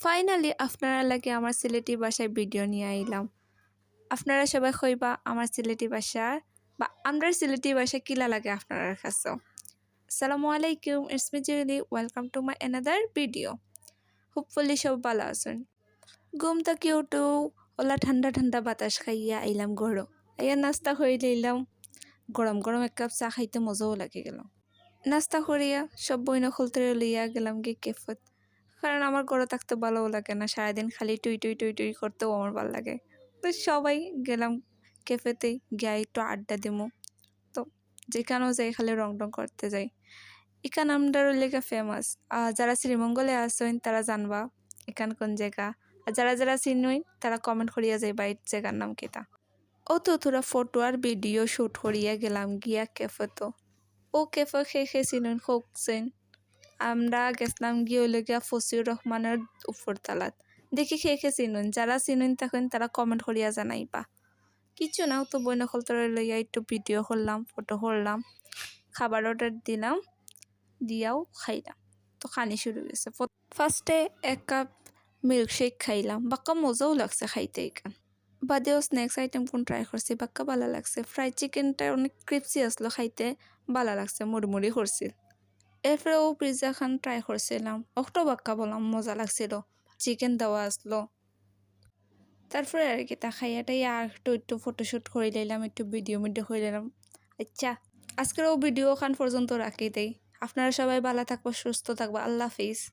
Finally আপনারা লাগে আমার সিলেটি ভাষায় ভিডিও নিয়ে আইলাম। আপনারা সবাই কইবা আমার সিলেটি ভাষা বা আমরা সিলেটি ভাষা কিলা লাগে আপনারা কাছে। আসসালামু আলাইকুম, it's me Julie, welcome to my another video. Hopefully সব ভালো আছেন। ঘুম থেকে উঠো ওলা ঠান্ডা ঠান্ডা বাতাস খাইয়া আইলাম ঘরো। আইয়া নাস্তা করে লইলাম। গরম গরম এক কাপ চা খাইতে মজাও লাগে গেল। নাস্তা করিয়া সব বইন খুলতে লইয়া গেলাম গিয়ে কেফত। কারণ আমার ঘরে থাকতে ভালোও লাগে না, সারাদিন খালি টুই টুই টুই টুই করতেও আমার ভালো লাগে। তো সবাই গেলাম ক্যাফেতে, গিয়ে একটু আড্ডা দিমু। তো যেখানেও যাই খালি রং টং করতে যাই। এখান আমরার লেগে ফেমাস। যারা শ্রীমঙ্গলে আসেন তারা জানবা এখান কোন জায়গা, আর যারা যারা চিনুই তারা কমেন্ট করিয়া যাইবা এই জায়গার নাম কেটা। ও তো তোরা ফটো আর ভিডিও শ্যুট করিয়া গেলাম গিয়া ক্যাফেতো। ও ক্যাফে খেয়ে চিনুন হোকছেন। আমরা গেছিলাম গিয়ে গিয়া ফসিউর রহমানের উপর তালাত। দেখি খেয়ে চিনুন, যারা চিনুন তখন তারা কমেন্ট করিয়া জানাইবা। কিছু নাও তো বই নকল তোরা লইয়া একটু ভিডিও করলাম, ফটো করলাম, খাবার অর্ডার দিলাম, দিয়াও খাইলাম। তো খানি শুরু হয়েছে। ফার্স্টে এক কাপ মিল্কশেক খাইলাম, বাক্কা মজাও লাগছে খাইতে। এখান বাদেও স্ন্যাক্স আইটেম কোন ট্রাই করছি, বাক্কা ভালো লাগছে। ফ্রাইড চিকেনটা অনেক ক্রিপসি আসলো, খাইতে ভালো লাগছে, মুড়মুড়ি করছিল। এরপরে ও পিৎজা খান ট্রাই করছিলাম, ওটাও বাক্কা বললাম মজা লাগছিল, চিকেন দেওয়া আসলো। তারপরে আর কি তা খাইয়াটাই আর একটু ফটোশ্যুট করে নিলাম, একটু ভিডিও করে নিলাম। আচ্ছা, আজকের ও ভিডিও খান পর্যন্ত রাখি দেই। আপনারা সবাই ভালো থাকবো, সুস্থ থাকবো, আল্লাহ হাফিজ।